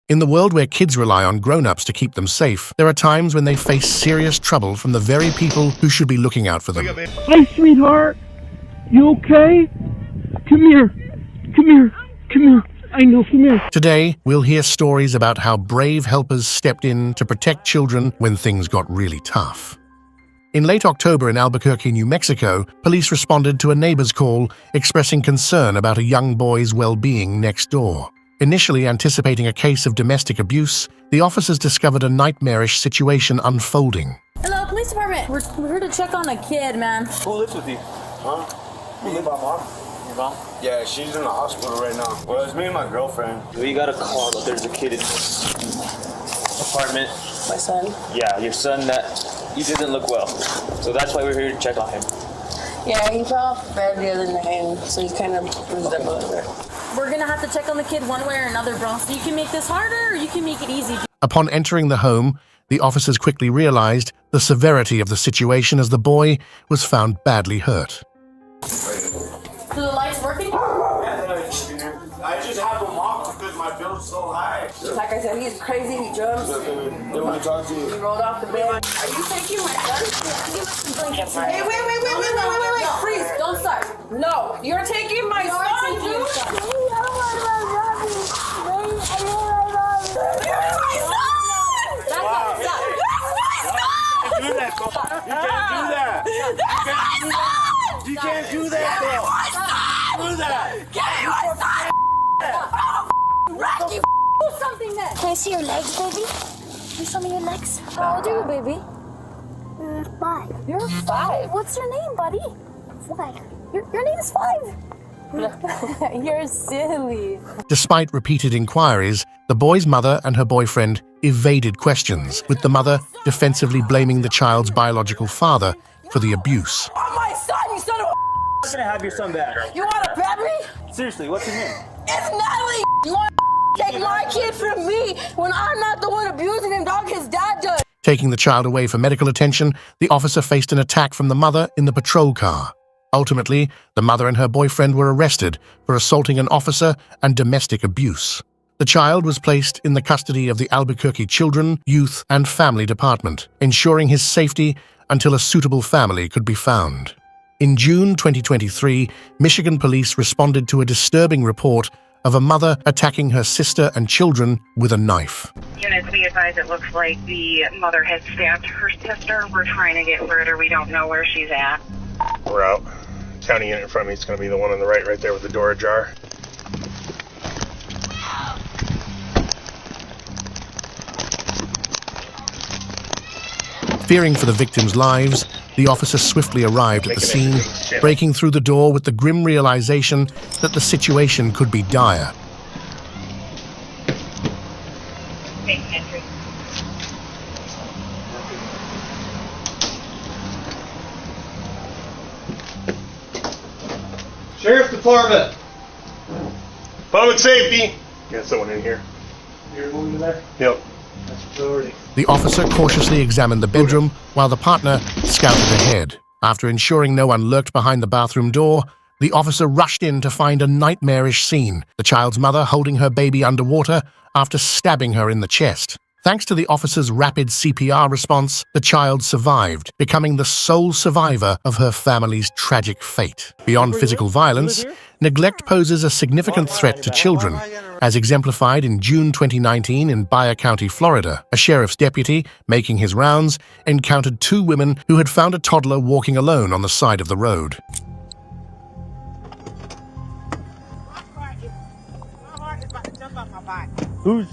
In the world where kids rely on grown-ups to keep them safe, there are times when they face serious trouble from the very people who should be looking out for them. Hi, sweetheart. You okay? Come here. Come here. Come here. I know, come here. Today, we'll hear stories about how brave helpers stepped in to protect children when things got really tough. In late October in Albuquerque, New Mexico, police responded to a neighbor's call expressing concern about a young boy's well-being next door. Initially anticipating a case of domestic abuse, the officers discovered a nightmarish situation unfolding. Hello, police department. We're here to check on a kid, man. Who lives with you? Huh? Me and my mom. Your mom? Yeah, she's in the hospital right now. Well, it's me and my girlfriend. We got a call that there's a kid in this apartment. My son? Yeah, your son that he didn't look well. So that's why we're here to check on him. Yeah, he fell off the bed the other night, so he's kind of bruised up a little bit. We're gonna have to check on the kid one way or another, bro. So you can make this harder or you can make it easy. Upon entering the home, the officers quickly realized the severity of the situation as the boy was found badly hurt. So the light's working? I just have him off because my bill's so high. Like I said, he's crazy, he jumps. They want to talk to you. He rolled off the bed. Are you taking my son? Give us some blankets. Hey, wait. Freeze, don't start. No, you're taking my son, dude. You can't do that, though. Do that. Rocky, do something then. Can I see your legs, baby? Can you show me your legs? How old are you, baby? 5. You're 5. What's your name, buddy? 5. Your name is 5. You're silly. Despite repeated inquiries, the boy's mother and her boyfriend evaded questions, with the mother defensively blaming the child's biological father for the abuse. Oh, my son, you son of a... I'm gonna have your son back. You want to pet me? Seriously, what's his name? It's Natalie. You want to take my kid from me when I'm not the one abusing him, dog? His dad does. Taking the child away for medical attention, the officer faced an attack from the mother in the patrol car. Ultimately, the mother and her boyfriend were arrested for assaulting an officer and domestic abuse. The child was placed in the custody of the Albuquerque Children, Youth, and Family Department, ensuring his safety until a suitable family could be found. In June 2023, Michigan police responded to a disturbing report of a mother attacking her sister and children with a knife. Units, be advised, it looks like the mother has stabbed her sister. We're trying to get further. We don't know where she's at. We're out. County unit in front of me. It's going to be the one on the right there with the door ajar. Fearing for the victims' lives, the officer swiftly arrived at the scene, breaking through the door with the grim realization that the situation could be dire. Making entry. Sheriff's Department! Public safety! Got someone in here. You're moving there? Yep. That's priority. The officer cautiously examined the bedroom while the partner scouted ahead. After ensuring no one lurked behind the bathroom door, the officer rushed in to find a nightmarish scene, the child's mother holding her baby underwater after stabbing her in the chest. Thanks to the officer's rapid CPR response, the child survived, becoming the sole survivor of her family's tragic fate. Beyond physical violence, neglect poses a significant threat to children, as exemplified in June 2019 in Bayer County, Florida. A sheriff's deputy, making his rounds, encountered 2 women who had found a toddler walking alone on the side of the road. Who's?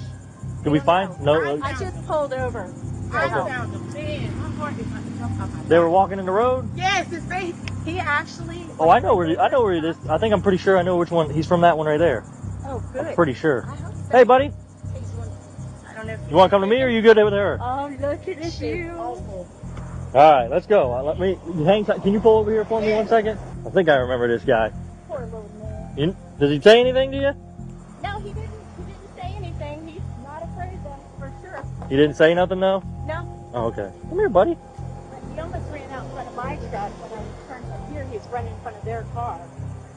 Can we find? No. I just pulled over. I found him. Man, my heart is about to jump out my They were walking in the road. Yes, his face. He actually. Oh, I know where it is. I think I'm pretty sure I know which one. He's from that one right there. Oh, good. I'm pretty sure. I hope so. Hey, buddy. I don't know. You want to come to me, or are you good with her? Oh, look at this you. All right, let's go. Let me hang tight. Can you pull over here for me 1 second? I think I remember this guy. Poor little man. Does he say anything to you? No, he didn't. He didn't say anything. He's not afraid though, for sure. He didn't say nothing, though? No. Oh, okay. Come here, buddy. But he almost ran out in front of my truck when I turned up here. He's running in front of their car.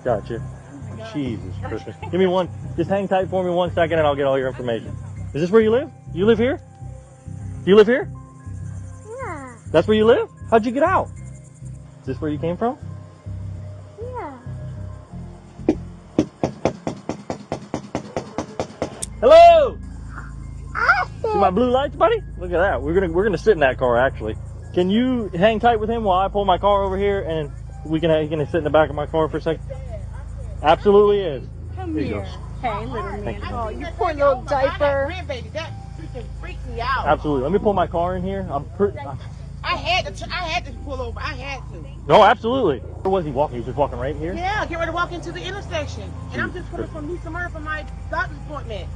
Gotcha. Oh my God. Jesus Christmas. Give me one. Just hang tight for me 1 second, and I'll get all your information. Is this where you live? You live here? Do you live here? Yeah. That's where you live? How'd you get out? Is this where you came from? Yeah. Hello! I See my blue lights, buddy? Look at that. We're gonna sit in that car actually. Can you hang tight with him while I pull my car over here and he can sit in the back of my car for a second? Absolutely is. Come Here you here. go. Hey, little Thank man. you. Oh, you poor little diaper. Grandbaby, that freaking freaked me out. Absolutely. Let me pull my car in here. I had to pull over. I had to. No, absolutely. Where was he walking? He was just walking right here? Yeah, get ready to walk into the intersection. And I'm just coming from Lisa Murray for my doctor's appointment.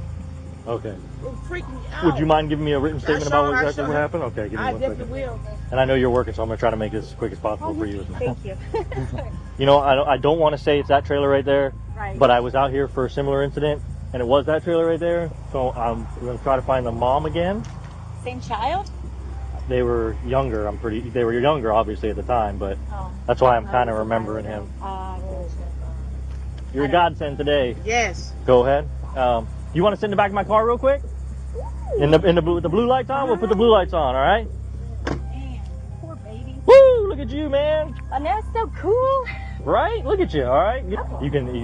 Okay. It freaked me out. Would you mind giving me a written statement about I exactly what happened? Okay, give me I one definitely second. will. And I know you're working, so I'm going to try to make this as quick as possible for you. Thank you. You know, I don't want to say it's that trailer right there, Right. but I was out here for a similar incident, and it was that trailer right there. So I'm going to try to find the mom again. Same child? They were younger. They were younger, obviously, at the time, but that's why I'm kind of remembering him. You're a godsend today. Yes. Go ahead. You want to sit in the back of my car real quick? With the blue lights on? We'll put the blue lights on, all right? Man, poor baby. Woo! Look at you, man. And that's so cool. Right? Look at you, all right? You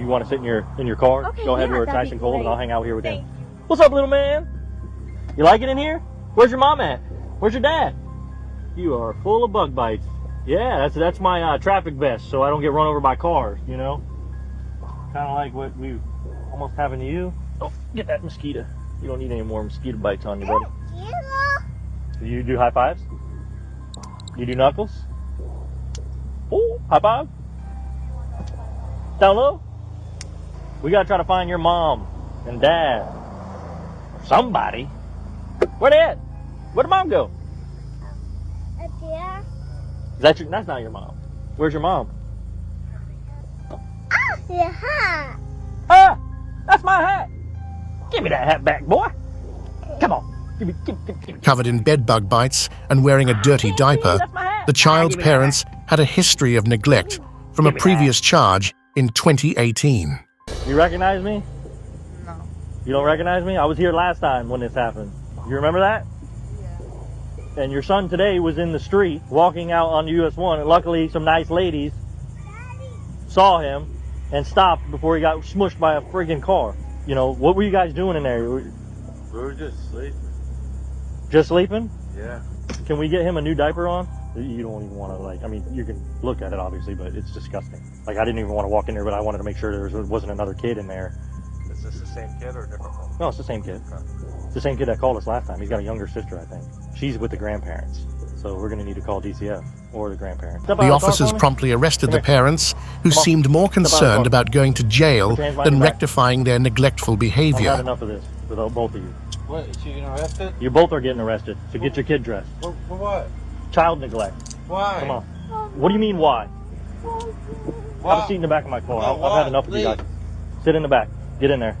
want to sit in your car? Okay, Go ahead, yeah, where it's that'd nice be and cold, and great. I'll hang out here with Thank him. you. What's up, little man? You like it in here? Where's your mom at? Where's your dad? You are full of bug bites. Yeah, that's my traffic vest, so I don't get run over by cars, you know? Kind of like what we almost having to you. Oh, get that mosquito. You don't need any more mosquito bites on you, buddy. Do you do high fives? You do knuckles? Oh, high five. Down low? We gotta try to find your mom and dad. Or somebody. Where they at? Where'd mom go? Up there. That's not your mom. Where's your mom? The hat. Ah! That's my hat! Give me that hat back, boy! Come on. Give me. Covered in bed bug bites and wearing a dirty diaper, the child's parents had a history of neglect from a previous charge in 2018. You recognize me? No. You don't recognize me? I was here last time when this happened. You remember that? Yeah. And your son today was in the street walking out on US 1, and luckily some nice ladies saw him and stopped before he got smushed by a friggin' car. You know, what were you guys doing in there? We were just sleeping. Just sleeping? Yeah. Can we get him a new diaper on? You don't even want to, like, I mean, you can look at it obviously, but it's disgusting. Like, I didn't even want to walk in there, but I wanted to make sure there wasn't another kid in there. Is this the same kid or a different one? No, it's the same kid. It's the same kid that called us last time. He's got a younger sister, I think. She's with the grandparents. So we're going to need to call DCF or the grandparents. The officers promptly arrested the parents, who seemed more concerned about going to jail than rectifying their neglectful I've had behavior. enough of this with both of you. What, is she getting arrested? You both are getting arrested, so get your kid dressed. For what? Child neglect. Why? Come on. What do you mean, why? Why? Have a seat in the back of my car. No, I've had enough of you guys. Sit in the back. Get in there.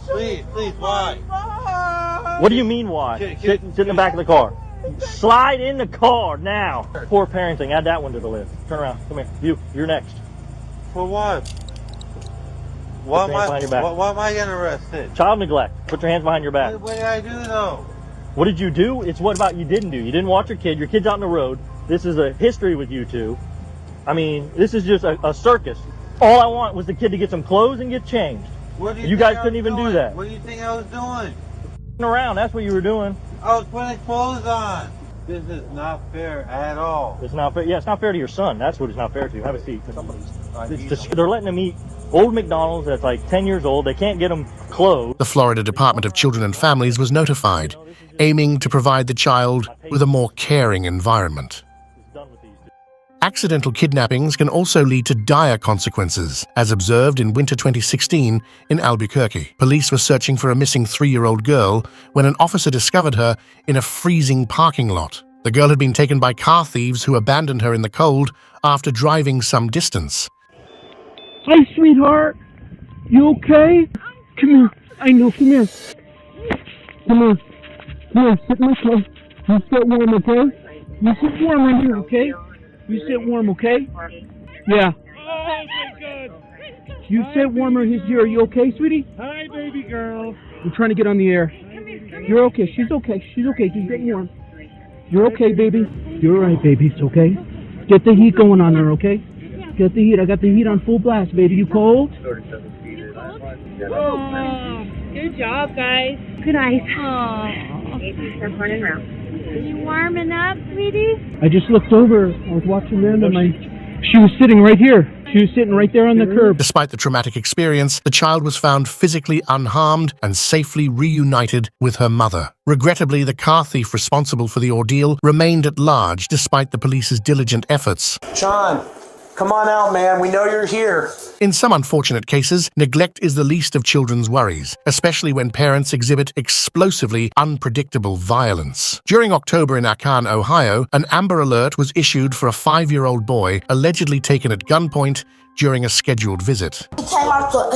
Please, why? What do you mean, why? Sit in the back of the car. Slide in the car now. Poor parenting. Add that one to the list. Turn around. Come here. You're next. For what? Why am I getting arrested? Child neglect. Put your hands behind your back. What did I do though? What did you do? It's what about you didn't do. You didn't watch your kid. Your kid's out on the road. This is a history with you two. I mean, this is just a circus. All I want was the kid to get some clothes and get changed. What do You guys couldn't even do that. What do you think I was doing? Around. That's what you were doing. I was putting clothes on. This is not fair at all. It's not fair. Yeah, it's not fair to your son. That's what it's not fair to. Have a seat. They're letting him eat old McDonald's that's like 10 years old. They can't get him clothes. The Florida Department of Children and Families was notified, aiming to provide the child with a more caring environment. Accidental kidnappings can also lead to dire consequences, as observed in winter 2016 in Albuquerque. Police were searching for a missing 3-year-old girl when an officer discovered her in a freezing parking lot. The girl had been taken by car thieves who abandoned her in the cold after driving some distance. Hi, sweetheart. You okay? Come here. I know. Come here. Come here. Come here. Sit in my car. You sit warm, okay? You sit warm right here, okay? You sit warm, okay? Yeah. Oh my God. You sit warm right here. Are you okay, sweetie? Hi, baby girl. I'm trying to get on the air. I You're okay. She's okay. She's okay. She's getting warm. You're okay, baby. You're all right, baby. It's okay. Get the heat going on her, okay? Get the heat. I got the heat on full blast, baby. You cold? Oh, good job, guys. Good night. Start running around. Are you warming up, sweetie? I just looked over. I was watching them, and she was sitting right here. She was sitting right there on the curb. Despite the traumatic experience, the child was found physically unharmed and safely reunited with her mother. Regrettably, the car thief responsible for the ordeal remained at large despite the police's diligent efforts. Sean, come on out, man. We know you're here. In some unfortunate cases, neglect is the least of children's worries, especially when parents exhibit explosively unpredictable violence. During October in Akan, Ohio, an Amber Alert was issued for a 5-year-old boy allegedly taken at gunpoint during a scheduled visit. He came out the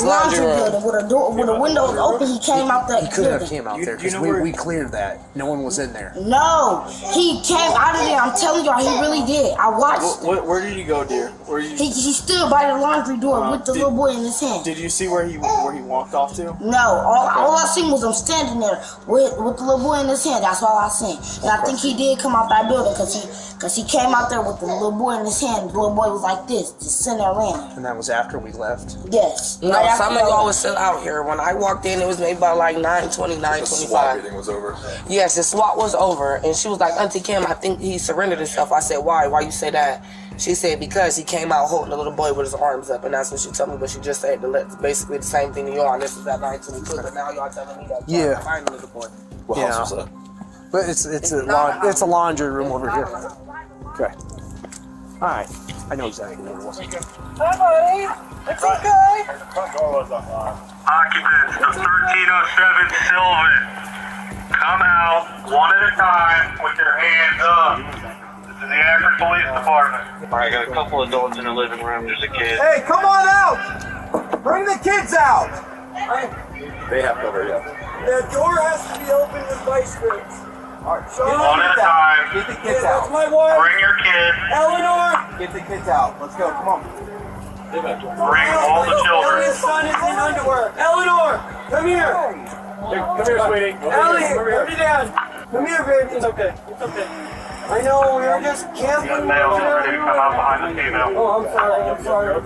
laundry building with a door, with the windows open. He came out the He couldn't have came out there because we cleared that. No one was in there. No, he came out of there. I'm telling y'all, he really did. I watched. Where did you go, dear? Where you? He stood by the laundry door with the little boy in his hand. Did you see where he walked off to? No, all I seen was him standing there with the little boy in his hand. That's all I seen. And I think he did come out that building because he came out there with the little boy in his hand. The little boy was like this, just sitting there laying. And that was after we left? Yes. No, some ago was still out here. When I walked in, it was maybe about like 9:20, 9:25. Everything was over. Yes, the SWAT was over. And she was like, Auntie Kim, I think he surrendered himself. I said, why? Why you say that? She said, because he came out holding the little boy with his arms up. And that's what she told me. But she just said basically the same thing to y'all. And this is at 9:22. But now y'all telling me that y'all find the little boy. What house was that? But it's a laundry room over here. Okay. All right. I know exactly what it was. Hi, buddy. It's okay. Occupants of 1307 Sylvan, come out one at a time with your hands up. This is the Akron Police Department. All right, I got a couple adults in the living room. There's a kid. Hey, come on out. Bring the kids out. They have cover, yeah. The door has to be open with vice grips. All right, Sean, one at a time. Get the kids out. That's my wife. Bring your kids. Eleanor. Get the kids out. Let's go. Come on. Bring all the children. Ellie's son is in underwear. Eleanor, come here. Come here, sweetie. Ellie, put me down. Come here, baby. It's okay. It's okay. I know, we were just camping. You got males ready to come out behind the female. Oh, I'm sorry.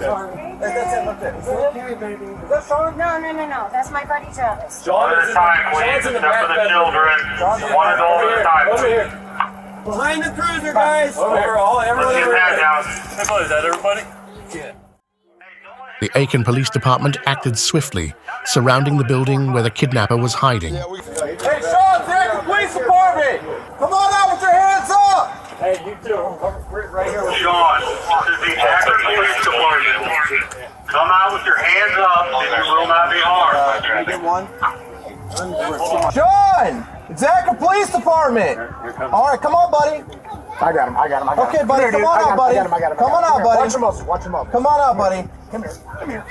That's it, look at it. Is that okay, baby? Is that Sean? No. That's my buddy Travis. One at a time, please, except for the children. One adult at a time, please. Behind the cruiser, guys. Let's get that down. Hey, buddy, is that everybody? Yeah. The Aiken Police Department acted swiftly, surrounding the building where the kidnapper was hiding. Hey, Sean, Zach, the police department! Come on out with your hands up! Hey, you too. Right here. Sean, this is the Akron Police Department. Come out with your hands up and you will not be harmed. Can you get one? Sean! It's Akron Police Department! Alright, come on, buddy. I got him. Okay, buddy, come on out, buddy. Come on out, buddy. Watch him up. Come on out, buddy. Come here.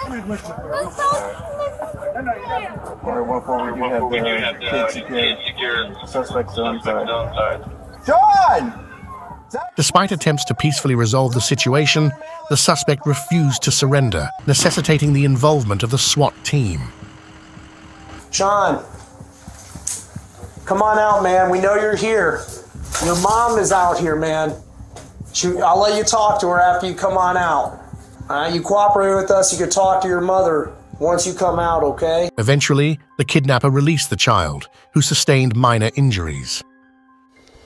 Alright, 1-4, we do have the kid secured. Suspects on side. John! Despite attempts to peacefully resolve the situation, the suspect refused to surrender, necessitating the involvement of the SWAT team. Sean, come on out, man. We know you're here. Your mom is out here, man. I'll let you talk to her after you come on out. All right, you cooperate with us, you can talk to your mother once you come out, okay? Eventually, the kidnapper released the child, who sustained minor injuries.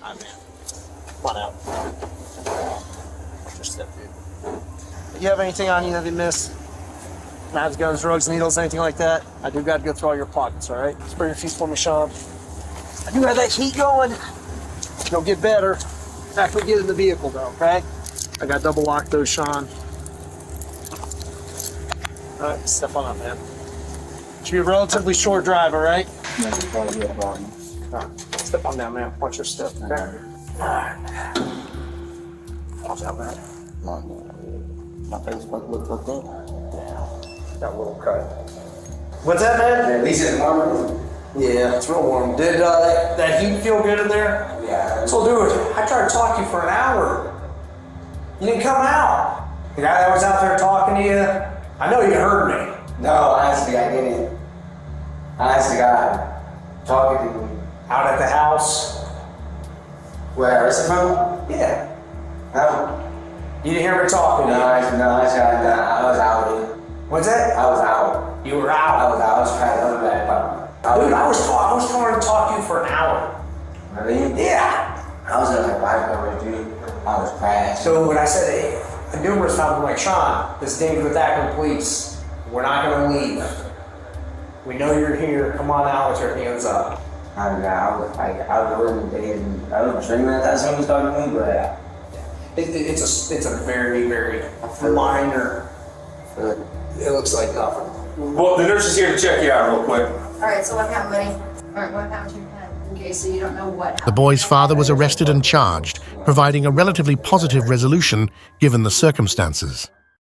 Come on out. Just step through. You have anything on you that you missed? Knives, guns, drugs, needles, anything like that? I do got to go through all your pockets, all right? Spray your feet for me, Sean. I do have that heat going. It'll get better after we get in the vehicle, though, okay? I got double locked those, Sean. All right, step on up, man. Should be a relatively short drive, all right? Step on down, man. Watch your step. Okay. All right. Watch out, man. My face looked up. That little cut. What's that, man? He said warm. Yeah, it's real warm. Did that heat feel good in there? Yeah. So, dude, I tried to talk to you for an hour. You didn't come out. The guy that was out there talking to you, I know you heard me. No, honestly, I didn't. Honestly, God. Talking to me. Out at the house? Where I arrested from? Yeah. How? You didn't hear me talking to No, you? I was out, dude. What's that? I was out. You were out? I was trying to come back. Dude, I was trying to talk to you for an hour. Really? Yeah. I was in like 5 hours, dude. I was crashed. So when I said numerous times, I'm like, Sean, this is dangerous with Akron police. We're not gonna leave. We know you're here. Come on out with your hands up. I was dreaming at that time he was talking to me, but it's a very, very minor. It looks like nothing. Well, the nurse is here to check you out real quick. All right, so what happened, buddy? All right, what happened to your head? Okay, so you don't know what happened. The boy's father was arrested and charged, providing a relatively positive resolution given the circumstances.